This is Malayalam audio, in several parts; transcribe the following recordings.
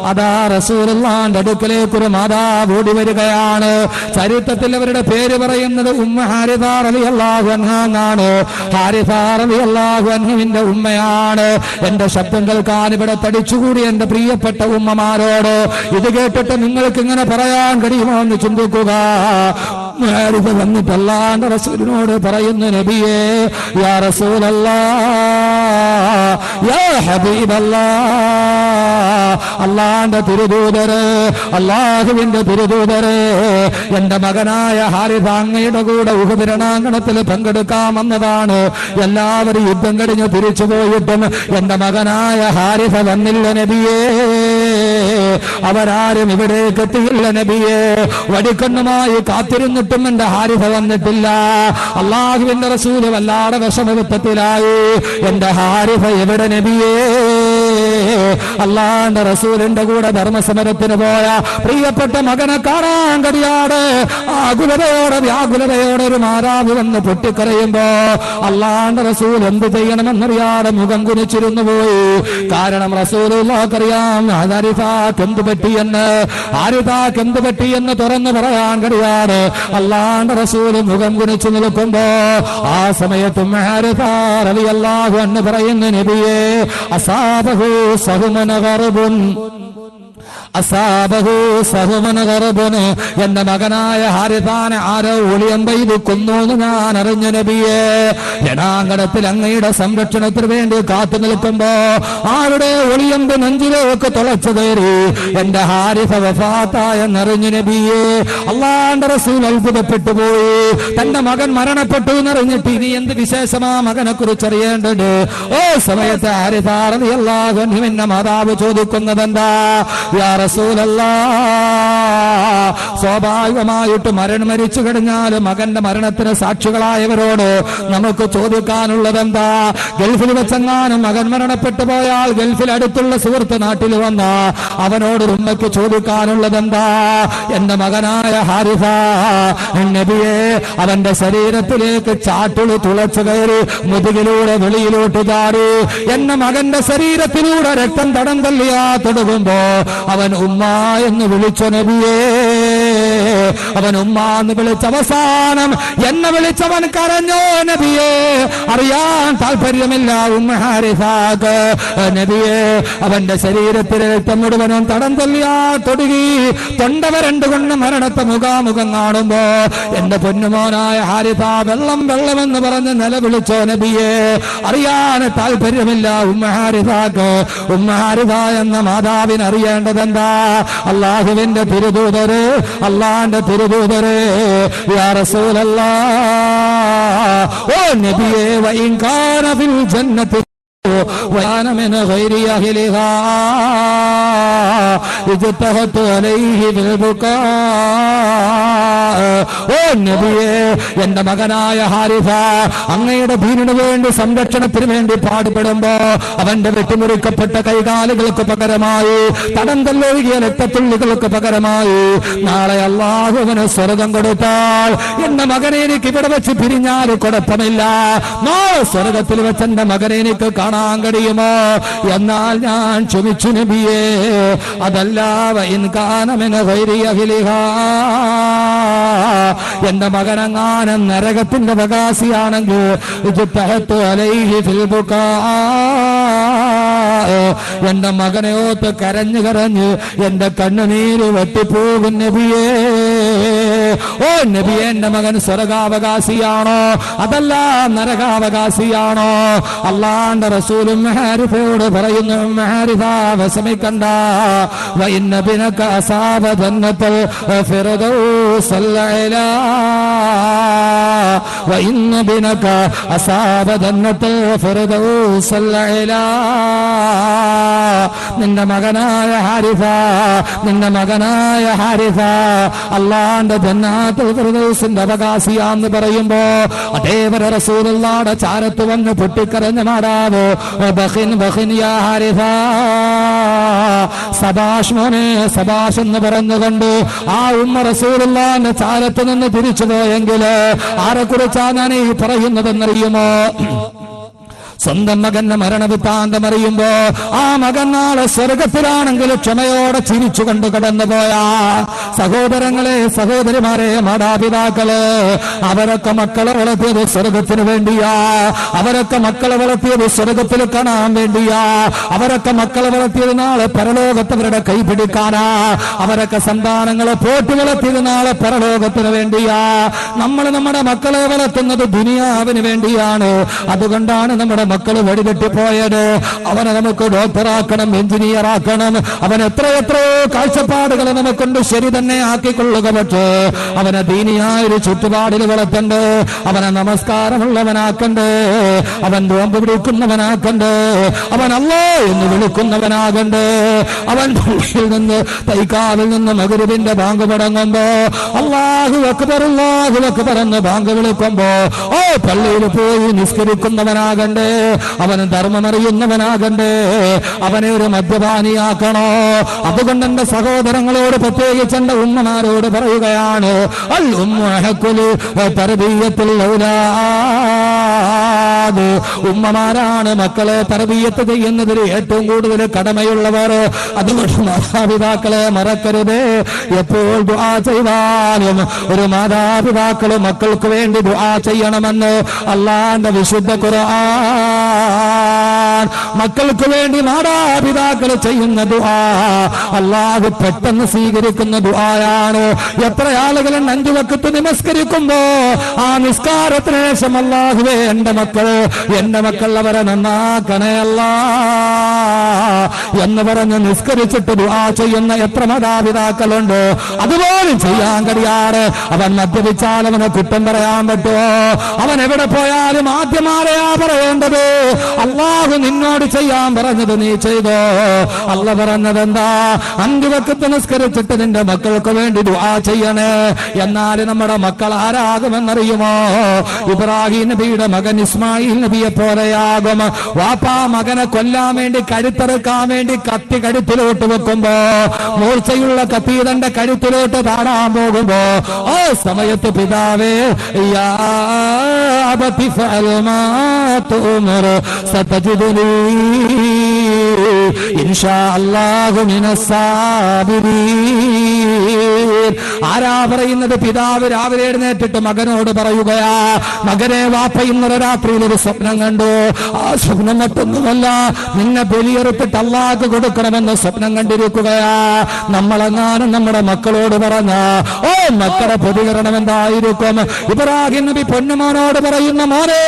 അതാ റസൂലുള്ളാഹിന്റെ അടുക്കലേക്ക് ഒരു മാതാവ് ഓടി വരികയാണ്. ചരിത്രത്തിൽ അവരുടെ പേര് പറയുന്നത് ഉമ്മ ഹാരിസ റളിയല്ലാഹു അൻഹ എന്നാണ്. ഹാരിസ റളിയല്ലാഹു അൻഹുവിന്റെ ഉമ്മയാണ്. എന്റെ ശബ്ദം കേൾക്കാൻ ഇവിടെ തടിച്ചുകൂടി എന്റെ പ്രിയപ്പെട്ട ഉമ്മമാരോട് ഇത് കേട്ടിട്ട് നിങ്ങൾക്ക് ഇങ്ങനെ പറയാൻ കഴിയുമോ എന്ന് ചിന്തിക്കുക. ഹാരിസ വന്നിട്ട് അല്ലാഹുവിന്റെ റസൂലിനോട് പറയുന്നു, നബിയേ, യാ റസൂലല്ലാഹ്, യാ ഹബീബല്ലാഹ്, അല്ലാഹുവിന്റെ തിരുദൂതരെ, അല്ലാഹുവിന്റെ തിരുദൂതരെ, എന്റെ മകനായ ഹാരിസ അങ്ങയുടെ കൂടെ ഉഹദ് രണാങ്കണത്തിൽ പങ്കെടുക്കാൻ വന്നതാണ്. എല്ലാവരും യുദ്ധം കഴിഞ്ഞ് തിരിച്ചു പോയിട്ടും എന്റെ മകനായ ഹാരിസ വന്നില്ല നബിയേ. അവരാരും ഇവിടേക്ക് എത്തിയില്ല നബിയേ. വടിക്കണ്ണുമായി കാത്തിരുന്നിട്ടും എന്റെ ഹാരിസ വന്നിട്ടില്ല. അല്ലാഹുവിന്റെ റസൂല് വല്ലാതെ വിഷമവിത്തത്തിലായി. എന്റെ ഹാരിസ എവിടെ നബിയേ? അല്ലാഹുവിന്റെ റസൂലിന്റെ കൂടെ ധർമ്മസമരത്തിന് പോയ പ്രിയപ്പെട്ട മകനെ കാണാൻ കഴിയാതെ ആകുലതയോടെ വ്യാകുലതയോടെ ഒരു മാതാവ് വന്ന് പൊട്ടിക്കരയുമ്പോ അല്ലാഹുവിന്റെ റസൂൽ എന്ത് ചെയ്യണമെന്നറിയാതെ മുഖം കുനിച്ചിരുന്നു പോയി. കാരണം റസൂലുള്ളാഹിക്കറിയാം ഹാരിസാക്ക് എന്ത് പറ്റിയെന്ന്, ഹാരിസാക്ക് എന്ത് പറ്റിയെന്ന് തുറന്നു പറയാൻ കഴിയാതെ അല്ലാഹുവിന്റെ റസൂൽ മുഖം കുനിച്ചു നിൽക്കുമ്പോ ആ സമയത്തും ഹാരിസ റളിയല്ലാഹു അൻഹു പറയുന്നു, നബിയേ, അസാബഹു സഹുമന ഗർബുൻ, അസാബഹു സഹുമന ഗർബുൻ, എന്റെ മകനായ ഹാരിസാനെ ആരോ ഒളിയമ്പെയ്ത് കൊന്നു എന്ന് ഞാൻ അറിഞ്ഞു നബിയേ. രണാങ്കണത്തിൽ അങ്ങയുടെ സംരക്ഷണത്തിന് വേണ്ടി കാത്തു നിൽക്കുമ്പോ ആരുടെ ഒളിയമ്പ് നെഞ്ചിലേക്ക് തുളച്ചു കയറി എന്റെ ഹാരിസ വഫാത്തായെന്നറിഞ്ഞു നബിയേ. അല്ലാഹുവിന്റെ റസൂൽ അത്ഭുതപ്പെട്ടു പോയി. തന്റെ മകൻ മരണപ്പെട്ടു എന്നറിഞ്ഞിട്ട് ഇനി എന്ത് വിശേഷമാ മകനെ കുറിച്ച് അറിയേണ്ടത്? ഓ സമയത്ത് ഹാരിസ റളിയല്ലാഹു അൻഹുവിന്റെ മാതാവ് ചോദിക്കുന്നതെന്താ? യാ റസൂലല്ലാഹ്, സ്വാഭാവികമായിട്ട് മരിച്ചു കഴിഞ്ഞാൽ മകന്റെ മരണത്തിന് സാക്ഷികളായവരോട് നമുക്ക് ചോദിക്കാനുള്ളതെന്താ? ഗൾഫിൽ വെച്ചെങ്ങാനും മകൻ മരണപ്പെട്ടു പോയാൽ ഗൾഫിൽ അടുത്തുള്ള സുഹൃത്ത് നാട്ടിൽ വന്ന അവനോട് ഉമ്മയ്ക്ക് ചോദിക്കാനുള്ളതെന്താ? എന്റെ മകനായ ഹാരിസ നബിയെ, അവന്റെ ശരീരത്തിലേക്ക് ചാട്ടുളി തുളച്ചു കയറി മുതുകിലൂടെ വെളിയിലോട്ട് ചാടി എന്റെ മകന്റെ ശരീരത്തിലൂടെ രക്തം തടം തള്ളിയാ തൊടുകുമ്പോ അവൻ ഉമ്മ എന്ന് വിളിച്ച നബിയേ. അവൻ ഉമ്മ എന്ന് വിളിച്ച അവസാനം എന്നെ വിളിച്ചവൻ കരഞ്ഞോ നബിയേ. അറിയാൻ താല്പര്യമില്ല ഉമ്മ ഹാരിസാക്ക് നബിയേ. അവന്റെ ശരീരത്തിലെ രക്തം മുഴുവനും തടം തള്ളിയാ തൊടുകി തൊണ്ട വരണ്ടുകൊണ്ട് മരണത്തെ മുഖാമുഖം കാണുമ്പോ എന്റെ പൊന്നുമോനായ ഹാരിസ വെള്ളം വെള്ളമെന്ന് പറഞ്ഞ് നിലവിളിച്ചോ നബിയേ. അറിയാൻ താല്പര്യമില്ല ഉമ്മ ഹാരിസാക്ക്. ഉമ്മ ഹാരിസ എന്ന മാതാവിന് അറിയേണ്ടതെന്താ? അല്ലാഹുവിന്റെ തിരുദൂതരെ, അല്ലാഹുവിന്റെ തിരുദൂതരെ, യാ റസൂലല്ലാഹ്, ഓ നബിയേ, വഇൻ കാന ഫിൽ ജന്നതി وأن من غير أهلها اجتهدت عليه بالبكاء. ഓ നബിയേ, എന്റെ മകനായ ഹാരിസ അങ്ങയുടെ ദീനിനു വേണ്ടി സംരക്ഷണത്തിന് വേണ്ടി പാടുപെടുമ്പോ അവന്റെ വെട്ടിമുറിക്കപ്പെട്ട കൈകാലുകൾക്ക് പകരമായി തടം തല്ലൊഴുകിയ രക്തത്തുള്ളികൾക്ക് പകരമായി നാളെ അല്ലാഹു അവന് സ്വർഗം കൊടുത്താൽ എന്റെ മകനെ എനിക്ക് ഇവിടെ വെച്ച് പിരിഞ്ഞാൽ കുഴപ്പമില്ല. നാളെ സ്വർഗത്തിൽ വെച്ച് എന്റെ മകനെ എനിക്ക് കാണാൻ കഴിയുമോ? എന്നാൽ ഞാൻ ക്ഷമിച്ചു നബിയേ. അതല്ല വഇൻ കാന മിൻ ഗൈരി അഹ്ലിഹാ, എന്റെ മകനെങ്ങാനും നരകത്തിന്റെ അവകാശിയാണെങ്കിൽ ഇജ്തഹത്തു അലൈഹി ഫിൽ ബുകാ, എന്റെ മകനെ ഓർത്ത് കരഞ്ഞു കരഞ്ഞ് എന്റെ കണ്ണുനീര് വെട്ടിപ്പോകും നബിയേ. ഓ നബിയെ, എന്റെ മകൻ സ്വർഗാവകാശിയാണോ അതല്ല നരകാവകാശിയാണോ? അല്ലാഹുവിന്റെ റസൂലും ഹാരിസയോട് പറയുന്നു, ഹാരിസ വിഷമിക്കണ്ട. വഇന്ന ബിനക അസാബ ജന്നത്തുൽ ഫിർദൗസൽ അലാ, വഇന്ന ബിനക അസാബ ജന്നത്തുൽ ഫിർദൗസൽ അലാ. നിന്റെ മകനായ ഹാരിസ, നിന്റെ മകനായ ഹാരിസ അല്ലാഹുവിന്റെ ജന്നാത്തുൽ ഫിർദൗസിന്റെ അവകാശിയാന്ന് പറയുമ്പോ അതേവരെ റസൂലുള്ളാഹിയുടെ ചാരത്ത് വന്ന് പൊട്ടിക്കരഞ്ഞ മാതാവ് ബഖിൻ ബഖിൻ യാ ഹാരിസ, സബാഷ് മോനെ സബാഷ് എന്ന് പറഞ്ഞുകൊണ്ട് ആ ഉമ്മ റസൂലുള്ളാഹിന്റെ ചാരത്ത് നിന്ന് തിരിച്ചു പോയെങ്കിൽ ആരെ കുറിച്ചാണ് ഞാൻ ഈ പറയുന്നതെന്നറിയുമോ? സ്വന്തം മകന്റെ മരണവൃത്താന്തം അറിയുമ്പോ ആ മകൻ നാളെ സ്വർഗത്തിലാണെങ്കിൽ ക്ഷമയോടെ ചിരിച്ചുകൊണ്ട് കടന്നുപോയ സഹോദരങ്ങളെ, സഹോദരിമാരെ, മാതാപിതാക്കള് അവരൊക്കെ മക്കളെ വളർത്തിയത് സ്വർഗത്തിന് വേണ്ടിയാ. അവരൊക്കെ മക്കളെ വളർത്തിയത് സ്വർഗത്തിൽ കാണാൻ വേണ്ടിയാ. അവരൊക്കെ മക്കളെ വളർത്തിയത് നാളെ പരലോകത്തവരുടെ കൈ പിടിക്കാനാ. അവരൊക്കെ സന്താനങ്ങളെ പോറ്റി വളർത്തിയത് നാളെ പരലോകത്തിന് വേണ്ടിയാ. നമ്മൾ നമ്മുടെ മക്കളെ വളർത്തുന്നത് ദുനിയാവിന് വേണ്ടിയാണ്. അതുകൊണ്ടാണ് നമ്മുടെ മക്കള് വഴിതെറ്റിപ്പോയത്. അവനെ നമുക്ക് ഡോക്ടറാക്കണം, എഞ്ചിനീയർ ആക്കണം, അവൻ എത്രയെത്രയോ കാഴ്ചപ്പാടുകൾ നമുക്കുണ്ട്, ശരി തന്നെ ആക്കിക്കൊള്ളുക. പക്ഷേ അവനെ ദീനിയായൊരു ചുറ്റുപാടിൽ വളർത്തണ്ട്, അവനെ നമസ്കാരമുള്ളവനാക്കണ്ട്, അവൻ നോമ്പ് പിടിക്കുന്നവനാക്കണ്ട്, അവൻ അല്ലാ എന്ന് വിളിക്കുന്നവനാകണ്ട്. അവൻ പള്ളിയിൽ നിന്ന് തൈക്കാവിൽ നിന്ന് മഗ്‌രിബിന്റെ ബാങ്ക് മുടങ്ങുമ്പോ അല്ലാഹു അക്ബർ അല്ലാഹു അക്ബർ എന്ന് ബാങ്ക് വിളിക്കുമ്പോ പള്ളിയിൽ പോയി നിസ്കരിക്കുന്നവനാകണ്ടേ, അവന് ധർമ്മമറിയുന്നവനാകണ്ടേ, അവനെ ഒരു മദ്യപാനിയാക്കണോ? അതുകൊണ്ട് എന്റെ സഹോദരങ്ങളോട്, പ്രത്യേകിച്ച് എന്റെ ഉമ്മമാരോട് പറയുകയാണ്, അൽ ഉമ്മഹഖുൽ തർബിയത്തുൽ ഔലാദ്. ഉമ്മമാരാണ് മക്കളെ തർബിയത്ത് ചെയ്യുന്നതിൽ ഏറ്റവും കൂടുതൽ കടമയുള്ളവർ. അതുകൊണ്ട് മാതാപിതാക്കളെ മറക്കരുത്. എപ്പോൾ ദുആ ചെയ്താലും ഒരു മാതാപിതാക്കൾ മക്കൾക്ക് വേണ്ടി ദുആ ചെയ്യണമെന്ന് അല്ലാഹുവിന്റെ വിശുദ്ധ ഖുർആൻ. മക്കൾക്ക് വേണ്ടി മാതാപിതാക്കൾ ചെയ്യുന്ന ദുആ അല്ലാഹു പെട്ടെന്ന് സ്വീകരിക്കുന്ന ദുആയാണ്. എത്ര ആളുകൾ 5 വഖത്ത് നമസ്കരിക്കുമ്പോ ആ നിസ്കാരത്തിന് ശേഷം അല്ലാഹുവേ എന്റെ മക്കൾ അവരെ നന്നാക്കണേ അല്ലാ എന്ന് പറഞ്ഞ് നിസ്കരിച്ചിട്ട് ദുആ ചെയ്യുന്ന എത്ര മാതാപിതാക്കളുണ്ട്. അതുപോലും ചെയ്യാൻ കഴിയാറ്. അവൻ മദ്യപിച്ചാൽ അവനെ കുറ്റം പറയാൻ പറ്റുമോ? അവൻ എവിടെ പോയാലും ആദ്യമാരെയാ പറയേണ്ടത്? അല്ലാഹു നിന്നോട് ചെയ്യാൻ പറഞ്ഞത് നീ ചെയ്തോ? അല്ലാഹു പറഞ്ഞത് എന്താ? 5 വഖത്ത് നിസ്കരിച്ചിട്ട് നിന്റെ മക്കൾക്ക് വേണ്ടി ദുആ ചെയ്യണേ. എന്നാൽ നമ്മുടെ മക്കൾ ആരാകുമെന്നറിയുമോ? ഇബ്രാഹിം നബിയുടെ മകൻ ഇസ്മായിൽ നബിയെ പോലെയാകും. വാപ്പാ മകനെ കൊല്ലാൻ വേണ്ടി, കഴുത്തറുക്കാൻ വേണ്ടി കത്തി കഴുത്തിലോട്ട് വെക്കുമ്പോ, മൂർച്ചയുള്ള കത്തി തന്റെ കഴുത്തിലോട്ട് താടാൻ പോകുമ്പോ ആ സമയത്ത് പിതാവേ യാ അബതി ഫഅൽ മാ തുമർ സതജിദുനി ഇൻഷാ അല്ലാഹു മിനസ് സാബിരീൻ. ആരാ പറയുന്നത്? പിതാവ് രാവിലെ എഴുന്നേറ്റിട്ട് മകനോട് പറയുകയാ, മകനെ വാപ്പ ഇന്നലെ രാത്രിയിൽ ഒരു സ്വപ്നം കണ്ടു. ആ സ്വപ്നം മറ്റൊന്നുമല്ല, നിന്നെ ബലിയെറുത്തിട്ട് അല്ലാഹുക്ക് കൊടുക്കണമെന്ന് സ്വപ്നം കണ്ടിരിക്കുകയാ. നമ്മളെങ്ങാനും നമ്മുടെ മക്കളോട് പറഞ്ഞ മക്കളുടെ പ്രതികരണം എന്തായിരിക്കും? ഇബ്രാഹിം നബി പൊന്നുമോനോട് പറയുന്ന, മോനെ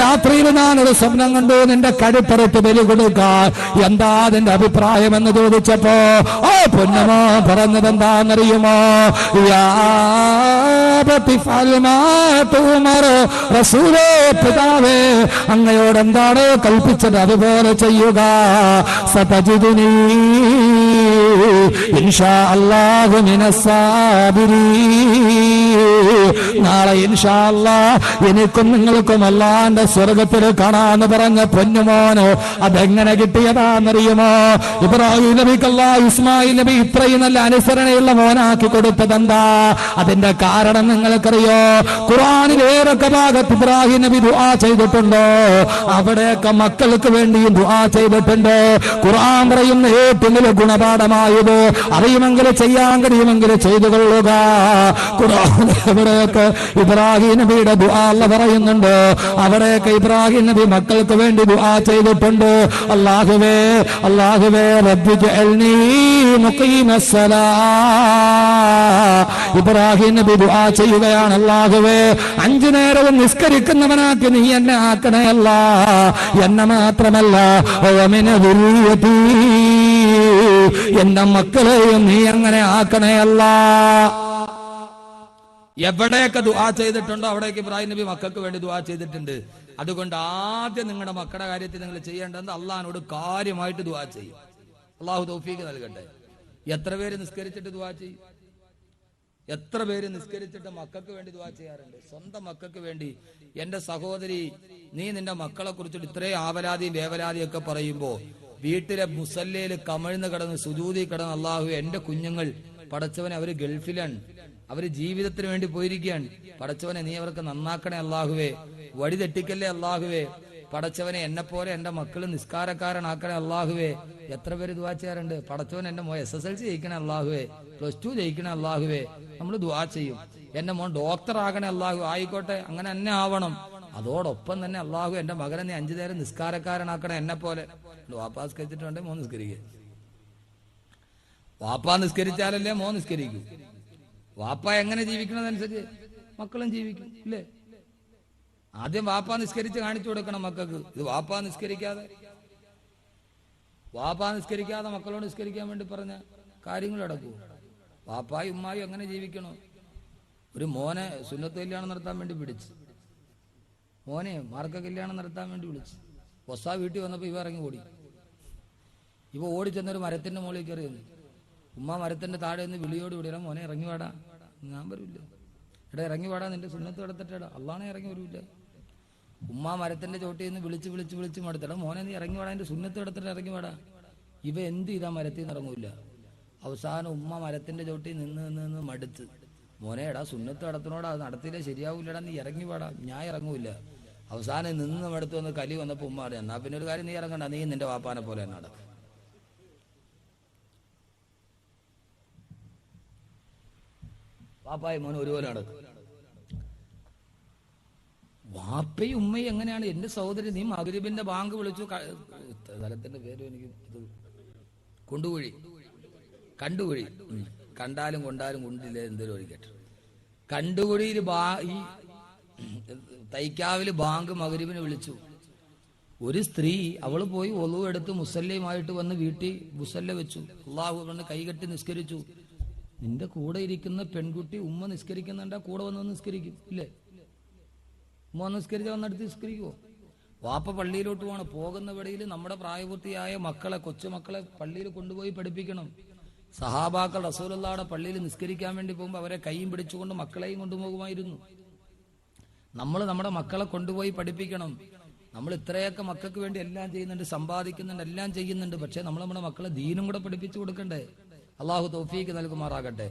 രാത്രിയിൽ ഞാനൊരു സ്വപ്നം കണ്ടു, നിന്റെ കഴുത്തറുത്ത് ബലി കൊടുക്കാൻ എന്താ അതിന്റെ അഭിപ്രായം എന്ന് ചോദിച്ചപ്പോ പൊന്നുമോ പറഞ്ഞത് എന്താണെന്നറിയുമോ? റസൂലേ, പിതാവേ അങ്ങയോട് എന്താണ് കൽപ്പിച്ചത് അതുപോലെ ചെയ്യുക. സതജിദുനി ഇൻഷാ അല്ലാഹു മിനസ് സാബിരീൻ. നാളെ ഇൻഷാ അല്ലാഹ് എനിക്കും നിങ്ങൾക്കും അല്ലാഹുവിന്റെ സ്വർഗത്തിൽ കാണാന്ന് പറഞ്ഞ പൊന്നുമോന് അതെങ്ങനെ കിട്ടിയതാണെന്നറിയുമോ? ഇബ്രാഹിം നബിക്ക് അല്ലാഹു ഇസ്മായിൽ നബി ഇത്രയും നല്ല അനുസരണയുള്ള മോനാക്കി കൊടുത്തതെന്താ? അതിന്റെ കാരണം നിങ്ങൾക്കറിയോ? ഖുർആനിൽ ഏതൊക്കെ ഭാഗത്ത് ഇബ്രാഹിം നബി ദുആ ചെയ്തിട്ടുണ്ടോ അവിടെയൊക്കെ മക്കൾക്ക് വേണ്ടിയും ദുആ ചെയ്തിട്ടുണ്ട്. ഖുർആൻ പറയുന്ന ഏറ്റവും വലിയ ഗുണപാഠമായത് അറിയുമെങ്കിൽ ചെയ്യാൻ കഴിയുമെങ്കിൽ ചെയ്തു കൊള്ളുക. ഖുർആൻ എവിടെയൊക്കെ ഇബ്രാഹിം നബിയുടെ ദുആ അല്ലാഹു പറയുന്നുണ്ട്, അവിടെയൊക്കെ ഇബ്രാഹിം നബി മക്കൾക്ക് വേണ്ടി ദുആ ചെയ്തിട്ടുണ്ട്. അല്ലാഹുവേ അല്ലാഹുവേ റബ്ബി ജഅൽനി മുഖീമസ്സലാ. ഇബ്രാഹിം നബി ദുആ ചെയ്യുകയാണ്, അല്ലാഹുവേ 5 നേരവും നിസ്കരിക്കുന്നവനാക്കി നീ എന്നെ ആക്കണേ അല്ലാ. എന്നെ മാത്രമല്ല വമിന ദുരിയതി, എന്റെ മക്കളെയും നീ അങ്ങനെ ആക്കണേ അല്ലാ. എവിടെയൊക്കെ ദുആ ചെയ്തിട്ടുണ്ടോ അവിടേക്ക് ഇബ്രാഹിം നബി മക്കൾക്ക് വേണ്ടി ദുആ ചെയ്തിട്ടുണ്ട്. അതുകൊണ്ട് ആദ്യം നിങ്ങളുടെ മക്കളുടെ കാര്യത്തിൽ നിങ്ങൾ ചെയ്യേണ്ടത് അള്ളാഹിനോട് കാര്യമായിട്ട് ദുആ ചെയ്യും. അള്ളാഹു തൗഫീഖ് നൽകട്ടെ. എത്ര പേര് നിസ്കരിച്ചിട്ട് ദുആ ചെയ്യും? എത്ര പേര് നിസ്കരിച്ചിട്ട് മക്കൾക്ക് വേണ്ടി ദുആ ചെയ്യാറുണ്ട്? സ്വന്തം മക്കൾക്ക് വേണ്ടി. എന്റെ സഹോദരി, നീ നിന്റെ മക്കളെ കുറിച്ചിട്ട് ഇത്രയും ആവലാതിയും വേവലാതിയും ഒക്കെ പറയുമ്പോ വീട്ടിലെ മുസല്ലയിൽ കമിഴ്ന്ന് കിടന്ന് സുജൂദി കിടന്ന് അല്ലാഹുവേ എന്റെ കുഞ്ഞുങ്ങൾ പടച്ചവനെ അവര് ഗൾഫിലാണ്, അവര് ജീവിതത്തിന് വേണ്ടി പോയിരിക്കുകയാണ്, പടച്ചവനെ നീ അവർക്ക് നന്നാക്കണേ അല്ലാഹുവേ, വഴി തെറ്റിക്കല്ലേ അല്ലാഹുവേ, പടച്ചവനെ എന്നെ പോലെ എന്റെ മക്കള് നിസ്കാരക്കാരനാക്കണേ അള്ളാഹുവേ. എത്ര പേര് ദുആ ചെയ്യാറുണ്ട്, പടച്ചവൻ എന്റെ മോൻ SSLC ജയിക്കണേ അള്ളാഹുവേ, +2 ജയിക്കണേ അള്ളാഹുവേ. നമ്മൾ ദുആ ചെയ്യും, എന്റെ മോൻ ഡോക്ടർ ആകണേ അള്ളാഹു, ആയിക്കോട്ടെ അങ്ങനെ തന്നെ ആവണം. അതോടൊപ്പം തന്നെ അള്ളാഹു എന്റെ മകനെ നീ 5 നേരം നിസ്കാരക്കാരനാക്കണേ എന്നെ പോലെ. വാപ്പാ നിസ്കരിച്ചിട്ടുണ്ട് മോൻ നിസ്കരിക്കുക. വാപ്പാ നിസ്കരിച്ചാലല്ലേ മോൻ നിസ്കരിക്കൂ. വാപ്പ എങ്ങനെ ജീവിക്കണതനുസരിച്ച് മക്കളും ജീവിക്കും ഇല്ലേ? ആദ്യം വാപ്പാ നിസ്കരിച്ച് കാണിച്ചു കൊടുക്കണം മക്കൾക്ക്. ഇത് വാപ്പാ നിസ്കരിക്കാതെ മക്കളോട് നിസ്കരിക്കാൻ വേണ്ടി പറഞ്ഞ കാര്യങ്ങൾ നടക്കൂ. വാപ്പായും ഉമ്മായും എങ്ങനെ ജീവിക്കണോ? ഒരു മോനെ സുന്നത്ത് കല്യാണം നടത്താൻ വേണ്ടി പിടിച്ച്, മോനെ മാർക്ക കല്യാണം നടത്താൻ വേണ്ടി വിളിച്ച്, ഒസാ വീട്ടിൽ വന്നപ്പോ ഇവ ഇറങ്ങി ഓടി. ഇവ ഓടിച്ചെന്നൊരു മരത്തിന്റെ മുകളിൽ കയറി വന്നു. ഉമ്മ മരത്തിന്റെ താഴെ നിന്ന് വിളിയോട് വിടിയാ, മോനെ ഇറങ്ങി വാടാ. ഞാൻ വരില്ല. എടാ ഇറങ്ങി വാടാ, നിന്റെ സുന്നത്ത് കിടത്തിട്ടാ. അള്ളാണെ ഇറങ്ങി വരൂല്ല. ഉമ്മ മരത്തിന്റെ ചോട്ടിൽ നിന്ന് വിളിച്ച് മടുത്തടാ, മോനെ നീ ഇറങ്ങി വാടാ, എന്റെ സുന്നത്ത് കിടത്തിട്ട് ഇറങ്ങി വാടാ. ഇവ എന്ത് ചെയ്താ മരത്തിൽ നിന്ന് ഇറങ്ങൂല. അവസാനം ഉമ്മ മരത്തിന്റെ ചോട്ടിൽ നിന്ന് മടുത്ത്, മോനെ എടാ സുന്നത്ത് നടത്തിനോടാ, അത് നടത്തിയില്ലേ ശരിയാവൂലടാ, നീ ഇറങ്ങി വാടാ. ഞാൻ ഇറങ്ങൂല. അവസാനം നിന്ന് മടുത്ത് വന്ന് കലി വന്നപ്പോ ഉമ്മ അറിയാം, എന്നാ പിന്നെ ഒരു കാര്യം നീ ഇറങ്ങണ്ട, നീ നിന്റെ വാപ്പാനെ പോലെ തന്നെ നടക്കും. വാപ്പായും മോനും ഒരുപോലെ നടക്കും. വാപ്പയും ഉമ്മയും എങ്ങനെയാണ്? എന്റെ സഹോദരി, നീ മഗ്‌രിബിന്റെ ബാങ്ക് വിളിച്ചു, സ്ഥലത്തിന്റെ പേരും എനിക്ക് കണ്ടുകുഴി കണ്ടാലും കൊണ്ടാലും കൊണ്ടില്ല എന്തെങ്കിലും ഒഴിക്കട്ടെ. കണ്ടുകുഴിയിൽ ഈ തൈക്കാവില് ബാങ്ക് മഗ്‌രിബിന് വിളിച്ചു. ഒരു സ്ത്രീ അവള് പോയി ഒളു എടുത്ത് മുസല്ലയുമായിട്ട് വന്ന് വീട്ടിൽ മുസല്ല വെച്ചു. അള്ളാഹു വന്ന് കൈകെട്ടി നിസ്കരിച്ചു. നിന്റെ കൂടെ ഇരിക്കുന്ന പെൺകുട്ടി ഉമ്മ നിസ്കരിക്കുന്നുണ്ടാ കൂടെ വന്ന് നിസ്കരിക്കും ഇല്ലേ? ഉമ്മ നിസ്കരിച്ച വന്നെടുത്ത് നിസ്കരിക്കുവോ? വാപ്പ പള്ളിയിലോട്ട് പോകണം. പോകുന്ന വഴിയിൽ നമ്മുടെ പ്രായപൂർത്തിയായ മക്കളെ, കൊച്ചുമക്കളെ പള്ളിയിൽ കൊണ്ടുപോയി പഠിപ്പിക്കണം. സഹാബാക്കൾ റസൂലുള്ളാഹിയുടെ പള്ളിയിൽ നിസ്കരിക്കാൻ വേണ്ടി പോകുമ്പോൾ അവരെ കൈയും പിടിച്ചുകൊണ്ട് മക്കളെയും കൊണ്ടുപോകുമായിരുന്നു. നമ്മൾ നമ്മുടെ മക്കളെ കൊണ്ടുപോയി പഠിപ്പിക്കണം. നമ്മൾ ഇത്രയൊക്കെ മക്കൾക്ക് വേണ്ടി എല്ലാം ചെയ്യുന്നുണ്ട്, സമ്പാദിക്കുന്നുണ്ട്, എല്ലാം ചെയ്യുന്നുണ്ട്. പക്ഷെ നമ്മൾ നമ്മുടെ മക്കളെ ദീനും കൂടെ പഠിപ്പിച്ചു കൊടുക്കണ്ടേ? അള്ളാഹു തൗഫീക്ക് നൽകുമാറാകട്ടെ.